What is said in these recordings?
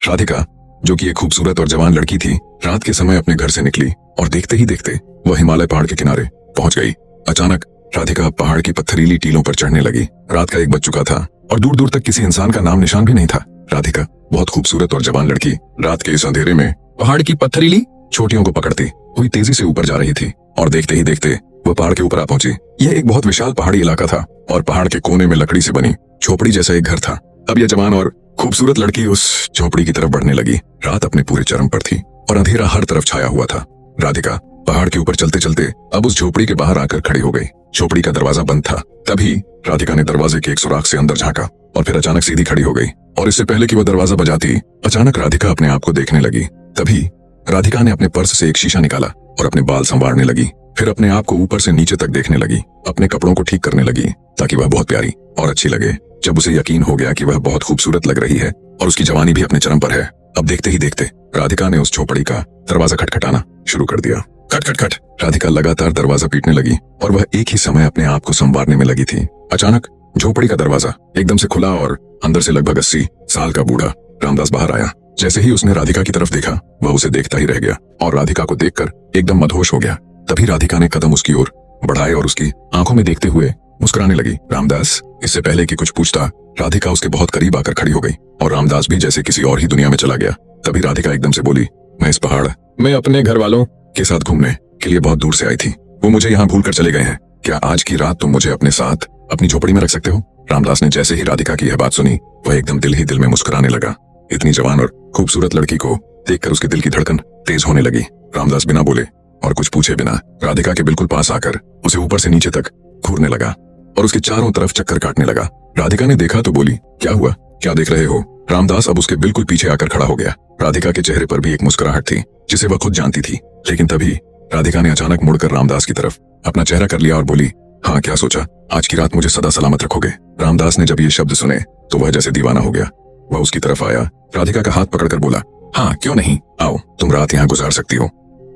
राधिका, जो कि एक खूबसूरत और जवान लड़की थी, रात के समय अपने घर से निकली और देखते ही देखते वह हिमालय पहाड़ के किनारे पहुंच गई। अचानक राधिका पहाड़ की पत्थरीली टीलों पर चढ़ने लगी। रात का 1 बज चुका था और दूर दूर तक किसी इंसान का नाम निशान भी नहीं था। राधिका, बहुत खूबसूरत और जवान लड़की, रात के इस अंधेरे में पहाड़ की पत्थरीली चोटियों को पकड़ती हुई तेजी से ऊपर जा रही थी और देखते ही देखते वह पहाड़ के ऊपर आ पहुंची। यह एक बहुत विशाल पहाड़ी इलाका था और पहाड़ के कोने में लकड़ी से बनी झोपड़ी जैसा एक घर था। अब यह जवान और खूबसूरत लड़की उस झोपड़ी की तरफ बढ़ने लगी। रात अपने पूरे चरम पर थी और अंधेरा हर तरफ छाया हुआ था। राधिका पहाड़ के ऊपर चलते चलते अब उस झोपड़ी के बाहर आकर खड़ी हो गई। झोपड़ी का दरवाजा बंद था। तभी राधिका ने दरवाजे के एक सुराख से अंदर झांका और फिर अचानक सीधी खड़ी हो गई। और इससे पहले कि वह दरवाजा बजाती, अचानक राधिका अपने आप को देखने लगी। तभी राधिका ने अपने पर्स से एक शीशा निकाला और अपने बाल संवारने लगी। फिर अपने आप को ऊपर से नीचे तक देखने लगी। अपने कपड़ों को ठीक करने लगी ताकि वह बहुत प्यारी और अच्छी लगे। जब उसे यकीन हो गया कि वह बहुत खूबसूरत लग रही है और उसकी जवानी भी अपने चरम पर है, अब देखते ही देखते राधिका ने उस झोपड़ी का दरवाजा खटखटाना शुरू कर दिया। खट खट खट। राधिका लगातार दरवाजा पीटने लगी और वह एक ही समय अपने आप को संवारने में लगी थी। अचानक झोपड़ी का दरवाजा एकदम से खुला और अंदर से लगभग 80 साल का बूढ़ा रामदास बाहर आया। जैसे ही उसने राधिका की तरफ देखा, वह उसे देखता ही रह गया और राधिका को देखकर एकदम मदहोश हो गया। तभी राधिका ने कदम उसकी ओर बढ़ाए और उसकी आंखों में देखते हुए मुस्कुराने लगी। रामदास। इससे पहले कि कुछ पूछता, राधिका उसके बहुत करीब आकर खड़ी हो गई और रामदास भी जैसे किसी और ही दुनिया में चला गया। तभी राधिका एकदम से बोली, मैं इस पहाड़ में अपने घर वालों के साथ घूमने के लिए बहुत दूर से आई थी। वो मुझे यहाँ भूल कर चले गए हैं। क्या आज की रात तुम मुझे अपने साथ अपनी झोपड़ी में रख सकते हो? रामदास ने जैसे ही राधिका की यह बात सुनी, वह एकदम दिल ही दिल में मुस्कुराने लगा। इतनी जवान और खूबसूरत लड़की को देखकर उसके दिल की धड़कन तेज होने लगी। रामदास बिना बोले और कुछ पूछे बिना राधिका के बिल्कुल पास आकर उसे ऊपर से नीचे तक घूरने लगा और उसके चारों तरफ चक्कर काटने लगा। राधिका ने देखा तो बोली, क्या हुआ? क्या देख रहे हो? रामदास अब उसके बिल्कुल पीछे आकर खड़ा हो गया। राधिका के चेहरे पर भी एक मुस्कुराहट थी जिसे वह खुद जानती थी। लेकिन तभी राधिका ने अचानक मुड़कर रामदास की तरफ अपना चेहरा कर लिया और बोली, हाँ, क्या सोचा आज की रात मुझे सदा सलामत रखोगे? रामदास ने जब ये शब्द सुने तो वह जैसे दीवाना हो गया। वह उसकी तरफ आया, राधिका का हाथ पकड़कर बोला, हाँ क्यों नहीं, आओ, तुम रात यहाँ गुजार सकती हो,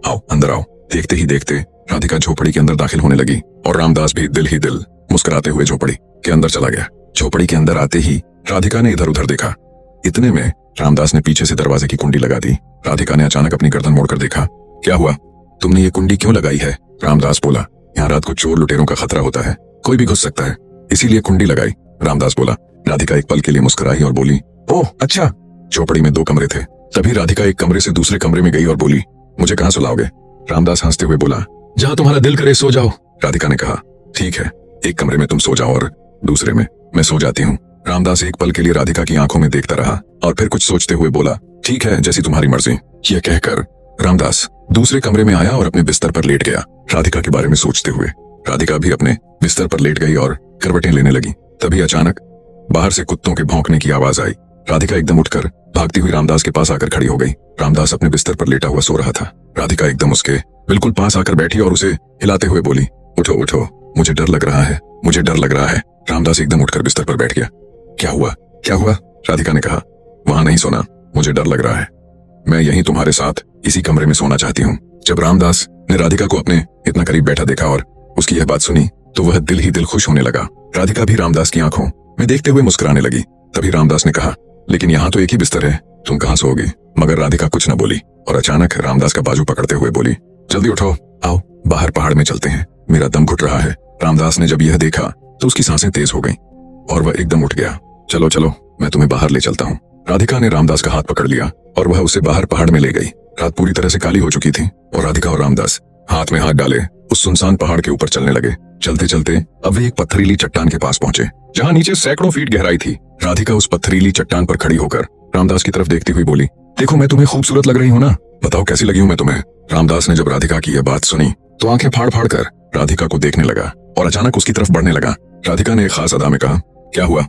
आओ अंदर आओ। देखते ही देखते राधिका झोपड़ी के अंदर दाखिल होने लगी और रामदास भी दिल ही दिल मुस्कुराते हुए झोपड़ी के अंदर चला गया। झोपड़ी के अंदर आते ही राधिका ने इधर उधर देखा। इतने में रामदास ने पीछे से दरवाजे की कुंडी लगा दी। राधिका ने अचानक अपनी गर्दन मोड़कर देखा। क्या हुआ? तुमने ये कुंडी क्यों लगाई है? रामदास बोला, यहाँ रात को चोर लुटेरों का खतरा होता है, कोई भी घुस सकता है, इसीलिए कुंडी लगाई। रामदास बोला। राधिका एक पल के लिए मुस्कुराई और बोली, ओह अच्छा। झोपड़ी में 2 कमरे थे। तभी राधिका एक कमरे से दूसरे कमरे में गई और बोली, मुझे कहाँ सुलाओगे? रामदास हंसते हुए बोला, जहाँ तुम्हारा दिल करे सो जाओ। राधिका ने कहा, ठीक है, एक कमरे में तुम सो जाओ और दूसरे में मैं सो जाती हूँ। रामदास एक पल के लिए राधिका की आंखों में देखता रहा और फिर कुछ सोचते हुए बोला, ठीक है, जैसी तुम्हारी मर्जी। यह कहकर रामदास दूसरे कमरे में आया और अपने बिस्तर पर लेट गया। राधिका के बारे में सोचते हुए राधिका भी अपने बिस्तर पर लेट गई और करवटें लेने लगी। तभी अचानक बाहर से कुत्तों के भौंकने की आवाज आई। राधिका एकदम उठकर भागती हुई रामदास के पास आकर खड़ी हो गई। रामदास अपने बिस्तर पर लेटा हुआ सो रहा था। राधिका एकदम उसके बिल्कुल पास आकर बैठी और उसे हिलाते हुए बोली, उठो उठो, मुझे डर लग रहा है, मुझे डर लग रहा है। रामदास एकदम उठकर बिस्तर पर बैठ गया। क्या हुआ? क्या हुआ? राधिका ने कहा, वहां नहीं सोना, मुझे डर लग रहा है, मैं यहीं तुम्हारे साथ इसी कमरे में सोना चाहती हूँ। जब रामदास ने राधिका को अपने इतना करीब बैठा देखा और उसकी यह बात सुनी तो वह दिल ही दिल खुश होने लगा। राधिका भी रामदास की आंखों में देखते हुए मुस्कुराने लगी। तभी रामदास ने कहा, लेकिन यहाँ तो एक ही बिस्तर है, तुम कहाँ सोओगी? मगर राधिका कुछ न बोली और अचानक रामदास का बाजू पकड़ते हुए बोली, जल्दी उठो, आओ बाहर पहाड़ में चलते हैं, मेरा दम घुट रहा है। रामदास ने जब यह देखा तो उसकी सांसें तेज हो गईं और वह एकदम उठ गया। चलो चलो, मैं तुम्हें बाहर ले चलता हूँ। राधिका ने रामदास का हाथ पकड़ लिया और वह उसे बाहर पहाड़ में ले गई। रात पूरी तरह से काली हो चुकी थी और राधिका और रामदास हाथ में हाथ डाले उस सुनसान पहाड़ के ऊपर चलने लगे। चलते चलते अब वे एक पत्थरीली चट्टान के पास पहुंचे जहाँ नीचे सैकड़ों फीट गहराई थी। राधिका उस पत्थरीली चट्टान पर खड़ी होकर रामदास की तरफ देखती हुई बोली, देखो मैं तुम्हें खूबसूरत लग रही हूँ ना, बताओ कैसी लगी हूँ मैं तुम्हें? रामदास ने जब राधिका की यह बात सुनी तो आंखें फाड़ फाड़ कर राधिका को देखने लगा और अचानक उसकी तरफ बढ़ने लगा। राधिका ने एक खास अदा में कहा, क्या हुआ,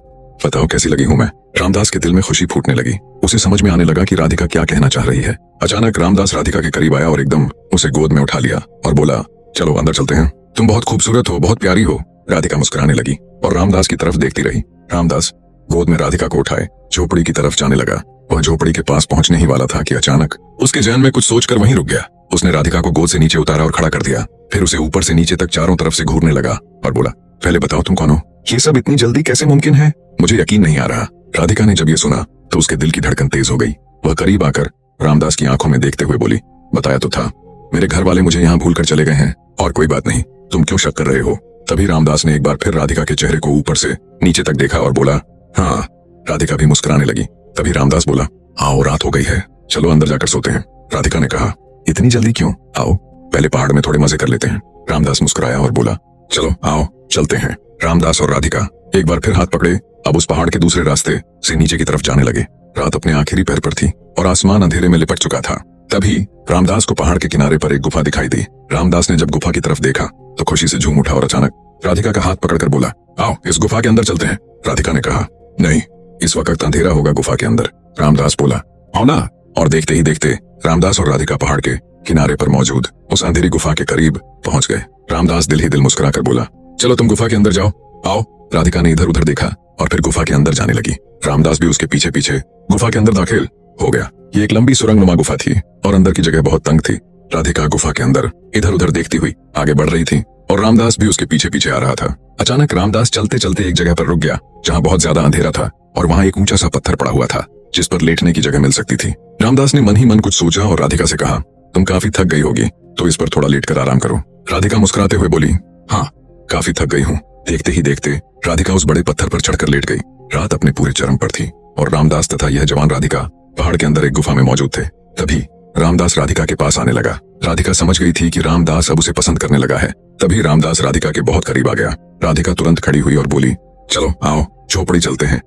बताओ कैसी लगी हूँ मैं? रामदास के दिल में खुशी फूटने लगी। उसे समझ में आने लगा कि राधिका क्या कहना चाह रही है। अचानक रामदास राधिका के करीब आया और एकदम उसे गोद में उठा लिया और बोला, चलो अंदर चलते हैं, तुम बहुत खूबसूरत हो, बहुत प्यारी हो। राधिका मुस्कुराने लगी और रामदास की तरफ देखती रही। रामदास गोद में राधिका को उठाए झोपड़ी की तरफ जाने लगा। वह झोपड़ी के पास पहुंचने ही वाला था कि अचानक उसके जहन में कुछ सोचकर वहीं रुक गया। उसने राधिका को गोद से नीचे उतारा और खड़ा कर दिया। फिर उसे ऊपर से नीचे तक चारों तरफ से घूरने लगा और बोला, पहले बताओ तुम कौन हो? ये सब इतनी जल्दी कैसे मुमकिन है? मुझे यकीन नहीं आ रहा। राधिका ने जब ये सुना तो उसके दिल की धड़कन तेज हो गई। वह करीब आकर रामदास की आंखों में देखते हुए बोली, बताया तो था, मेरे घर वाले मुझे यहाँ भूल कर चले गए हैं, और कोई बात नहीं, तुम क्यों शक कर रहे हो? तभी रामदास ने एक बार फिर राधिका के चेहरे को ऊपर से नीचे तक देखा और बोला, हाँ। राधिका भी मुस्कुराने लगी। तभी रामदास बोला, आओ, रात हो गई है, चलो अंदर जाकर सोते हैं। राधिका ने कहा, इतनी जल्दी क्यों? आओ, पहले पहाड़ में थोड़े मजे कर लेते हैं। रामदास मुस्कुराया और बोला, चलो आओ चलते हैं। रामदास और राधिका एक बार फिर हाथ पकड़े अब उस पहाड़ के दूसरे रास्ते से नीचे की तरफ जाने लगे। रात अपने आखिरी पैर पर थी और आसमान अंधेरे में लिपट चुका था। तभी रामदास को पहाड़ के किनारे पर एक गुफा दिखाई दी। रामदास ने जब गुफा की तरफ देखा तो खुशी से झूम उठा और अचानक राधिका का हाथ पकड़कर बोला, आओ इस गुफा के अंदर चलते हैं। राधिका ने कहा, नहीं, इस वक्त अंधेरा होगा गुफा के अंदर। रामदास बोला, आओ ना। और देखते ही देखते रामदास और राधिका पहाड़ के किनारे पर मौजूद उस अंधेरी गुफा के करीब पहुंच गए। रामदास दिल ही दिल मुस्कुराकर बोला, चलो तुम गुफा के अंदर जाओ, आओ। राधिका ने इधर उधर देखा और फिर गुफा के अंदर जाने लगी। रामदास भी उसके पीछे पीछे गुफा के अंदर दाखिल हो गया। ये एक लंबी सुरंगनुमा गुफा थी और अंदर की जगह बहुत तंग थी। राधिका गुफा के अंदर इधर उधर देखती हुई आगे बढ़ रही थी और रामदास भी उसके पीछे पीछे आ रहा था। अचानक रामदास चलते चलते एक जगह पर रुक गया जहाँ बहुत ज्यादा अंधेरा था और वहाँ एक ऊंचा सा पत्थर पड़ा हुआ था जिस पर लेटने की जगह मिल सकती थी। रामदास ने मन ही मन कुछ सोचा और राधिका से कहा, तुम काफी थक गई होगी तो इस पर थोड़ा लेटकर आराम करो। राधिका मुस्कुराते हुए बोली, हाँ, काफी थक गई हूँ। देखते ही देखते राधिका उस बड़े पत्थर पर चढ़कर लेट गई। रात अपने पूरे चरम पर थी और रामदास तथा यह जवान राधिका पहाड़ के अंदर एक गुफा में मौजूद थे। तभी रामदास राधिका के पास आने लगा। राधिका समझ गई थी कि रामदास अब उसे पसंद करने लगा है। तभी रामदास राधिका के बहुत करीब आ गया। राधिका तुरंत खड़ी हुई और बोली, चलो आओ झोपड़ी चलते हैं।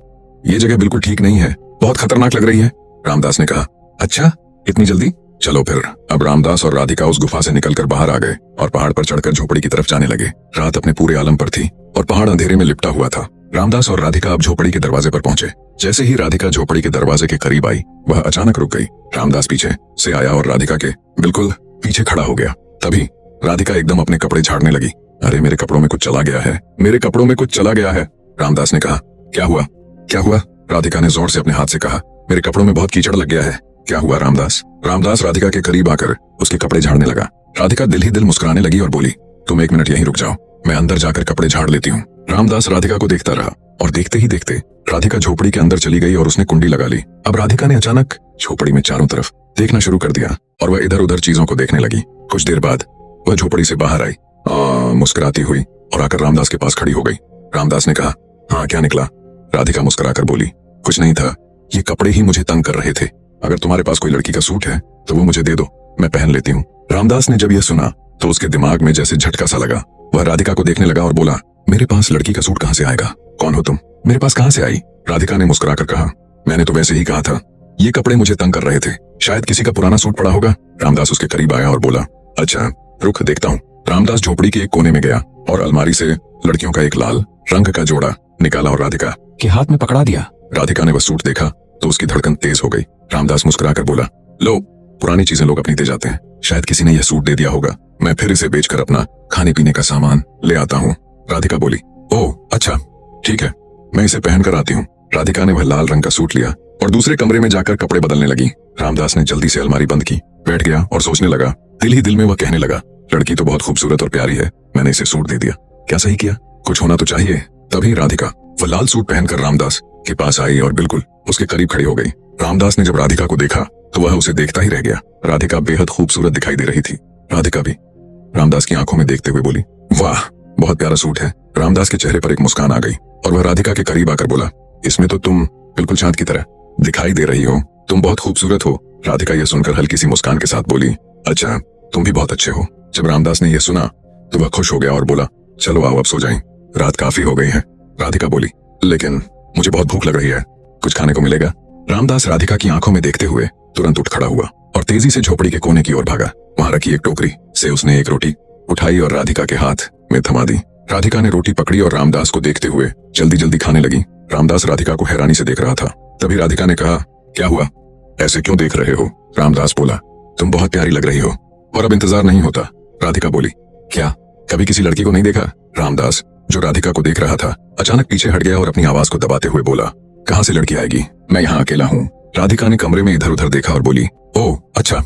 ये जगह बिल्कुल ठीक नहीं है, बहुत खतरनाक लग रही है। रामदास ने कहा, अच्छा इतनी जल्दी? चलो फिर। अब रामदास और राधिका उस गुफा से निकलकर बाहर आ गए और पहाड़ पर चढ़कर झोपड़ी की तरफ जाने लगे। रात अपने पूरे आलम पर थी और पहाड़ अंधेरे में लिपटा हुआ था। रामदास और राधिका अब झोपड़ी के दरवाजे पर पहुंचे। जैसे ही राधिका झोपड़ी के दरवाजे के करीब आई वह अचानक रुक गई। रामदास पीछे से आया और राधिका के बिल्कुल पीछे खड़ा हो गया। तभी राधिका एकदम अपने कपड़े झाड़ने लगी। अरे मेरे कपड़ों में कुछ चला गया है, मेरे कपड़ों में कुछ चला गया है। रामदास ने कहा, क्या हुआ, क्या हुआ? राधिका ने जोर से अपने हाथ से कहा, मेरे कपड़ों में बहुत कीचड़ लग गया है। क्या हुआ रामदास? रामदास राधिका के करीब आकर उसके कपड़े झाड़ने लगा। राधिका दिल ही दिल मुस्कुराने लगी और बोली, तुम 1 मिनट यहीं रुक जाओ, मैं अंदर जाकर कपड़े झाड़ लेती हूँ। रामदास राधिका को देखता रहा और देखते ही देखते राधिका झोपड़ी के अंदर चली गई और उसने कुंडी लगा ली। अब राधिका ने अचानक झोपड़ी में चारों तरफ देखना शुरू कर दिया और वह इधर उधर चीजों को देखने लगी। कुछ देर बाद वह झोपड़ी से बाहर आई मुस्कुराती हुई और आकर रामदास के पास खड़ी हो गई। रामदास ने कहा, हाँ क्या निकला? राधिका मुस्कुराकर बोली, कुछ नहीं था, ये कपड़े ही मुझे तंग कर रहे थे। अगर तुम्हारे पास कोई लड़की का सूट है तो वो मुझे दे दो, मैं पहन लेती हूँ। रामदास ने जब यह सुना तो उसके दिमाग में जैसे झटका सा लगा। वह राधिका को देखने लगा और बोला, मेरे पास लड़की का सूट कहाँ से आएगा? कौन हो तुम? मेरे पास कहाँ से आई? राधिका ने मुस्कुराकर कहा, मैंने तो वैसे ही कहा था, ये कपड़े मुझे तंग कर रहे थे, शायद किसी का पुराना सूट पड़ा होगा। रामदास उसके करीब आया और बोला, अच्छा रुक देखता हूँ। रामदास झोपड़ी के एक कोने में गया और अलमारी से लड़कियों का एक लाल रंग का जोड़ा निकाला और राधिका के हाथ में पकड़ा दिया। राधिका ने वह सूट देखा तो उसकी धड़कन तेज हो गई। रामदास मुस्कुराकर बोला, लो, पुरानी चीजें लोग अपनी दे जाते हैं, शायद किसी ने यह सूट दे दिया होगा, मैं फिर इसे बेचकर अपना खाने पीने का सामान ले आता हूँ। राधिका बोली, ओह अच्छा ठीक है, मैं इसे पहन कर आती हूँ। राधिका ने वह लाल रंग का सूट लिया और दूसरे कमरे में जाकर कपड़े बदलने लगी। रामदास ने जल्दी से अलमारी बंद की, बैठ गया और सोचने लगा। दिल ही दिल में वह कहने लगा, लड़की तो बहुत खूबसूरत और प्यारी है, मैंने इसे सूट दे दिया, क्या सही किया? कुछ होना तो चाहिए। तभी राधिका वह लाल सूट पहनकर रामदास के पास आई और बिल्कुल उसके करीब खड़ी हो गई। रामदास ने जब राधिका को देखा तो वह उसे देखता ही रह गया। राधिका बेहद खूबसूरत दिखाई दे रही थी। राधिका भी रामदास की आंखों में देखते हुए बोली, वाह बहुत प्यारा सूट है। रामदास के चेहरे पर एक मुस्कान आ गई और वह राधिका के करीब आकर बोला, इसमें तो तुम बिल्कुल चांद की तरह दिखाई दे रही हो, तुम बहुत खूबसूरत हो। राधिका यह सुनकर हल्की सी मुस्कान के साथ बोली, अच्छा तुम भी बहुत अच्छे हो। जब रामदास ने यह सुना तो वह खुश हो गया और बोला, चलो आओ अब सो जाएं, रात काफी हो गई है। राधिका बोली, लेकिन मुझे बहुत भूख लग रही है, कुछ खाने को मिलेगा? रामदास राधिका की आंखों में देखते हुए तुरंत उठ खड़ा हुआ और तेजी से झोपड़ी के कोने की ओर भागा। वहां रखी एक टोकरी से उसने एक रोटी उठाई और राधिका के हाथ में थमा दी। राधिका ने रोटी पकड़ी और रामदास को देखते हुए जल्दी जल्दी खाने लगी। रामदास राधिका को हैरानी से देख रहा था। तभी राधिका ने कहा, क्या हुआ, ऐसे क्यों देख रहे हो? रामदास बोला, तुम बहुत प्यारी लग रही हो और अब इंतजार नहीं होता। राधिका बोली, क्या कभी किसी लड़की को नहीं देखा? रामदास जो राधिका को देख रहा था अचानक पीछे हट गया और अपनी आवाज को दबाते हुए बोला, कहाँ से लड़की आएगी, मैं यहाँ अकेला हूँ। राधिका ने कमरे में इधर उधर देखा और बोली, ओह अच्छा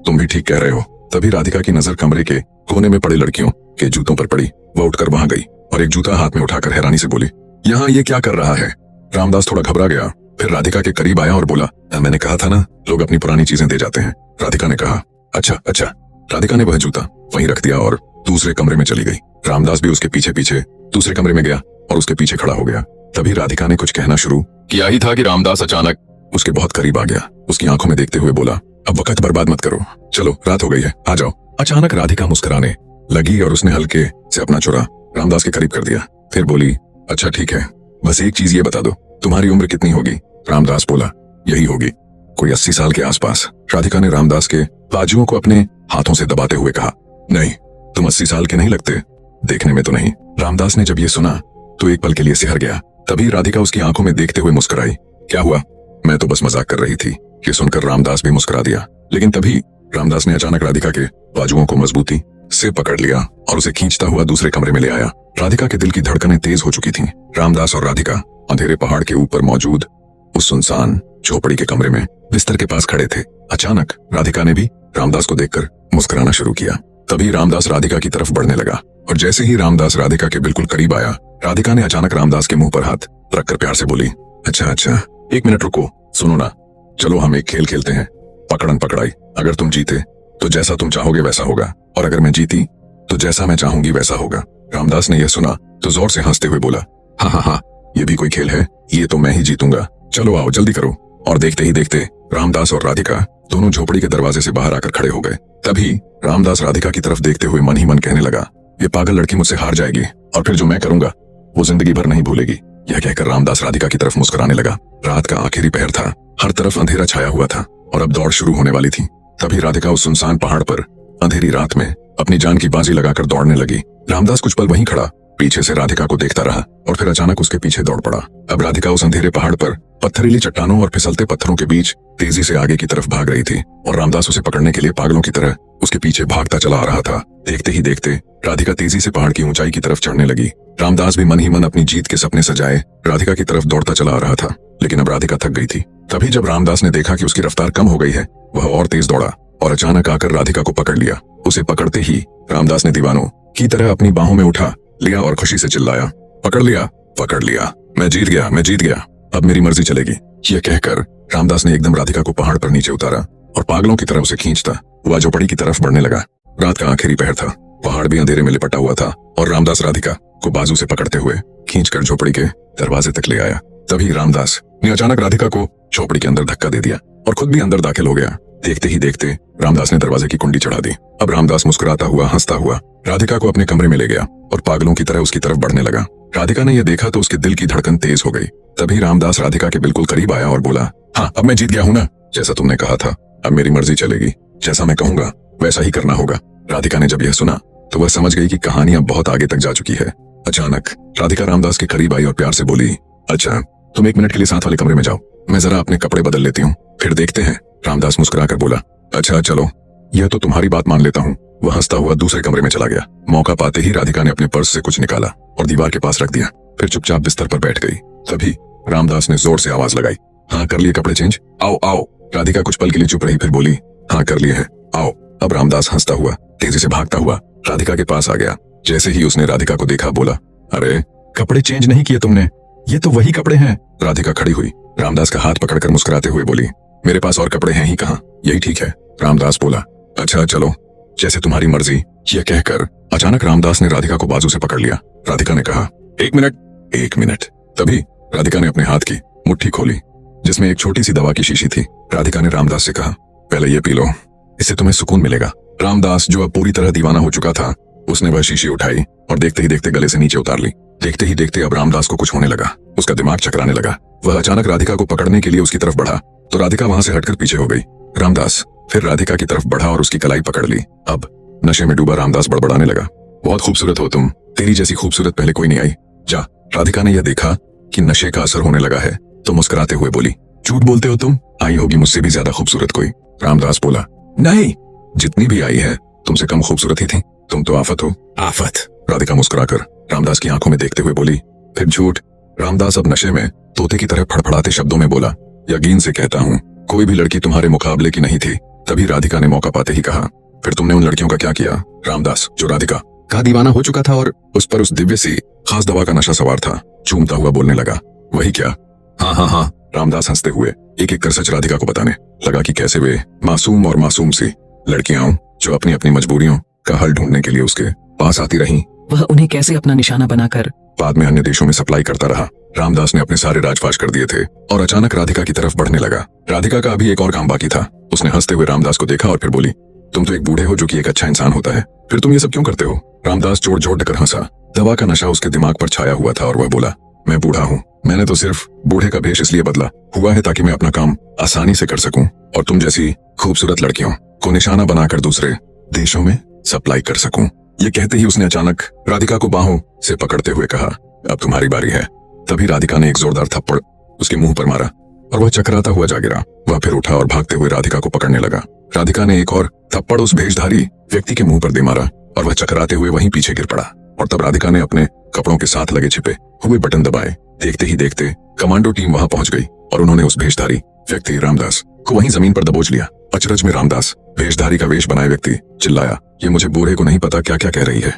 तुम भी ठीक कह रहे हो। तभी राधिका की नजर कमरे के कोने में पड़े लड़कियों के जूतों पर पड़ी। वह उठकर वहां गई और एक जूता हाथ में उठाकर हैरानी से बोली, यहाँ ये क्या कर रहा है? रामदास थोड़ा घबरा गया फिर राधिका के करीब आया और बोला, मैंने कहा था ना, लोग अपनी पुरानी चीजें दे जाते हैं। राधिका ने कहा, अच्छा अच्छा। राधिका ने वह जूता वहीं रख दिया और दूसरे कमरे में चली गई। रामदास भी उसके पीछे पीछे दूसरे कमरे में गया और उसके पीछे खड़ा हो गया। तभी राधिका ने कुछ कहना शुरू किया ही था कि रामदास अचानक उसके बहुत करीब आ गया। उसकी आंखों में देखते हुए बोला, अब वक्त बर्बाद मत करो, चलो रात हो गई है, आ जाओ। अचानक राधिका मुस्कुराने लगी और उसने हल्के से अपना चुरा रामदास के करीब कर दिया। फिर बोली, अच्छा ठीक है, बस एक चीज ये बता दो, तुम्हारी उम्र कितनी होगी? रामदास बोला, यही होगी कोई 80 साल के आसपास। राधिका ने रामदास के बाजुओं को अपने हाथों से दबाते हुए कहा, नहीं, तुम 80 साल के नहीं लगते, देखने में तो नहीं। रामदास ने जब ये सुना तो एक पल के लिए सिहर गया। तभी राधिका उसकी आंखों में देखते हुए मुस्कुराई। क्या हुआ? मैं तो बस मजाक कर रही थी। ये सुनकर रामदास भी मुस्कुरा दिया। लेकिन तभी रामदास ने अचानक राधिका के बाजुओं को मजबूती से पकड़ लिया और उसे खींचता हुआ दूसरे कमरे में ले आया। राधिका के दिल की धड़कनें तेज हो चुकी थीं। रामदास और राधिका अंधेरे पहाड़ के ऊपर मौजूद उस सुनसान झोपड़ी के कमरे में बिस्तर के पास खड़े थे। अचानक राधिका ने भी रामदास को देखकर मुस्कुराना शुरू किया। तभी रामदास राधिका की तरफ बढ़ने लगा और जैसे ही रामदास राधिका के बिल्कुल करीब आया, राधिका ने अचानक रामदास के मुंह पर हाथ रखकर प्यार से बोली, अच्छा अच्छा, एक मिनट रुको, सुनो ना, चलो हम एक खेल खेलते हैं, पकड़न पकड़ाई। अगर तुम जीते तो जैसा तुम चाहोगे वैसा होगा, और अगर मैं जीती तो जैसा मैं चाहूंगी वैसा होगा। रामदास ने यह सुना तो जोर से हंसते हुए बोला, हाँ हाँ हाँ, ये भी कोई खेल है? ये तो मैं ही जीतूंगा, चलो आओ जल्दी करो। और देखते ही देखते रामदास और राधिका दोनों झोपड़ी के दरवाजे से बाहर आकर खड़े हो गए। तभी रामदास राधिका की तरफ देखते हुए मन ही मन कहने लगा, ये पागल लड़की मुझसे हार जाएगी और फिर जो मैं करूंगा वो जिंदगी भर नहीं भूलेगी। यह कहकर रामदास राधिका की तरफ मुस्कुराने लगा। रात का आखिरी पहर था, हर तरफ अंधेरा छाया हुआ था और अब दौड़ शुरू होने वाली थी। तभी राधिका उस सुनसान पहाड़ पर अंधेरी रात में अपनी जान की बाजी लगाकर दौड़ने लगी। रामदास कुछ पल वहीं खड़ा पीछे से राधिका को देखता रहा और फिर अचानक उसके पीछे दौड़ पड़ा। अब राधिका उस अंधेरे पहाड़ पर पत्थरीली चट्टानों और फिसलते पत्थरों के बीच तेजी से आगे की तरफ भाग रही थी और रामदास उसे पकड़ने के लिए पागलों की तरह उसके पीछे भागता चला आ रहा था। देखते ही देखते राधिका तेजी से पहाड़ की ऊंचाई की तरफ चढ़ने लगी। रामदास भी मन ही मन अपनी जीत के सपने सजाए राधिका की तरफ दौड़ता चला आ रहा था, लेकिन अब राधिका थक गई थी। तभी जब रामदास ने देखा कि उसकी रफ्तार कम हो गई है, वह और तेज दौड़ा और अचानक आकर राधिका को पकड़ लिया। उसे पकड़ते ही रामदास ने दीवानों की तरह अपनी बाहों में उठा लिया और खुशी से चिल्लाया, पकड़ लिया, पकड़ लिया, मैं जीत गया, मैं जीत गया, अब मेरी मर्जी चलेगी। यह कहकर रामदास ने एकदम राधिका को पहाड़ पर नीचे उतारा और पागलों की तरह उसे खींचता हुआ झोपड़ी की तरफ बढ़ने लगा। रात का आखिरी पहर था, पहाड़ भी अंधेरे में लिपटा हुआ था और रामदास राधिका को बाजू से पकड़ते हुए खींचकर झोपड़ी के दरवाजे तक ले आया। तभी रामदास ने अचानक राधिका को झोपड़ी के अंदर धक्का दे दिया और खुद भी अंदर दाखिल हो गया। देखते ही देखते रामदास ने दरवाजे की कुंडी चढ़ा दी। अब रामदास मुस्कुराता हुआ हंसता हुआ राधिका को अपने कमरे में ले गया और पागलों की तरह उसकी तरफ बढ़ने लगा। राधिका ने यह देखा तो उसके दिल की धड़कन तेज हो गई। तभी रामदास राधिका के बिल्कुल करीब आया और बोला, हाँ अब मैं जीत गया हूं ना, जैसा तुमने कहा था, अब मेरी मर्जी चलेगी, जैसा मैं कहूंगा वैसा ही करना होगा। राधिका ने जब यह सुना तो वह समझ गई कि कहानी अब बहुत आगे तक जा चुकी है। अचानक राधिका रामदास के करीब आई और प्यार से बोली, अच्छा तुम 1 मिनट के लिए साथ वाले कमरे में जाओ, मैं जरा अपने कपड़े बदल लेती हूँ, फिर देखते हैं। रामदास मुस्कुराकर बोला, अच्छा चलो, यह तो तुम्हारी बात मान लेता हूँ। वह हंसता हुआ दूसरे कमरे में चला गया। मौका पाते ही राधिका ने अपने पर्स से कुछ निकाला और दीवार के पास रख दिया, फिर चुपचाप बिस्तर पर बैठ गई। तभी रामदास ने जोर से आवाज लगाई, हाँ कर लिए कपड़े चेंज, आओ आओ। राधिका कुछ पल के लिए चुप रही, फिर बोली, हाँ कर लिए हैं, आओ। अब रामदास हंसता हुआ तेजी से भागता हुआ राधिका के पास आ गया। जैसे ही उसने राधिका को देखा बोला, अरे कपड़े चेंज नहीं किए तुमने, ये तो वही कपड़े हैं। राधिका खड़ी हुई रामदास का हाथ पकड़कर मुस्कुराते हुए बोली, मेरे पास और कपड़े हैं ही कहाँ, यही ठीक है। रामदास बोला, अच्छा चलो, जैसे तुम्हारी मर्जी। यह कहकर अचानक रामदास ने राधिका को बाजू से पकड़ लिया। राधिका ने कहा, 1 मिनट, 1 मिनट। तभी राधिका ने अपने हाथ की मुट्ठी खोली जिसमें एक छोटी सी दवा की शीशी थी। राधिका ने रामदास से कहा, पहले ये पी लो, इससे तुम्हें सुकून मिलेगा। रामदास जो अब पूरी तरह दीवाना हो चुका था, उसने वह शीशी उठाई और देखते ही देखते गले से नीचे उतार ली। देखते ही देखते अब रामदास को कुछ होने लगा, उसका दिमाग चकराने लगा। वह अचानक राधिका को पकड़ने के लिए उसकी तरफ बढ़ा तो राधिका वहां से हटकर पीछे हो गई। रामदास फिर राधिका की तरफ बढ़ा और उसकी कलाई पकड़ ली। अब नशे में डूबा रामदास बड़बड़ाने लगा, बहुत खूबसूरत हो तुम, तेरी जैसी खूबसूरत पहले कोई नहीं आई, जा। राधिका ने यह देखा कि नशे का असर होने लगा है तो मुस्कुराते हुए बोली, झूठ बोलते हो तुम, आई होगी मुझसे भी ज्यादा खूबसूरत कोई। रामदास बोला, नहीं, जितनी भी आई है तुमसे कम खूबसूरत ही थी, तुम तो आफत हो, आफत। राधिका मुस्कुराकर रामदास की आंखों में देखते हुए बोली, फिर झूठ। रामदास अब नशे में तोते की तरह फड़फड़ाते शब्दों में बोला, यकीन से कहता हूँ कोई भी लड़की तुम्हारे मुकाबले की नहीं थी। तभी राधिका ने मौका पाते ही कहा, फिर तुमने उन लड़कियों का क्या किया? रामदास जो राधिका का दीवाना हो चुका था और उस पर उस दिव्य सी खास दवा का नशा सवार था, चूमता हुआ बोलने लगा, वही क्या, हाँ हाँ हाँ। रामदास हंसते हुए एक एक कर सच राधिका को बताने लगा कि कैसे वे मासूम और मासूम सी लड़कियां जो अपनी अपनी मजबूरियों का हल ढूंढने के लिए उसके पास आती रहीं। वह उन्हें कैसे अपना निशाना बनाकर बाद में अन्य देशों में सप्लाई करता रहा। रामदास ने अपने सारे राजपाश कर दिए थे और अचानक राधिका की तरफ बढ़ने लगा। राधिका का अभी एक और काम बाकी था। उसने हंसते हुए रामदास को देखा और फिर बोली, तुम तो एक बूढ़े हो जो कि एक अच्छा इंसान होता है, फिर तुम ये सब क्यों करते हो? रामदास जोड़ जोड़ कर हंसा। दवा का नशा उसके दिमाग पर छाया हुआ था और वह बोला, मैं बूढ़ा हूँ। मैंने तो सिर्फ बूढ़े का भेष इसलिए बदला हुआ है ताकि मैं अपना काम आसानी से कर सकूं और तुम जैसी खूबसूरत लड़कियों को निशाना बनाकर दूसरे देशों में सप्लाई कर सकूं। ये कहते ही उसने अचानक राधिका को बाहों से पकड़ते हुए कहा, अब तुम्हारी बारी है। तभी राधिका ने एक जोरदार थप्पड़ उसके मुंह पर मारा और वह चकराता हुआ जा गिरा। वह फिर उठा और भागते हुए राधिका को पकड़ने लगा। राधिका ने एक और थप्पड़ उस भेषधारी व्यक्ति के मुंह पर दे मारा और वह चकराते हुए वहीं पीछे गिर पड़ा। और तब राधिका ने अपने कपड़ों के साथ लगे छिपे हुए बटन दबाए। देखते ही देखते कमांडो टीम वहां पहुंच गई और उन्होंने उस भेषधारी व्यक्ति रामदास को वहीं जमीन पर दबोच लिया। अचरज में रामदास भेषधारी का वेश बनाए व्यक्ति चिल्लाया, ये मुझे बूढ़े को नहीं पता क्या क्या कह रही है।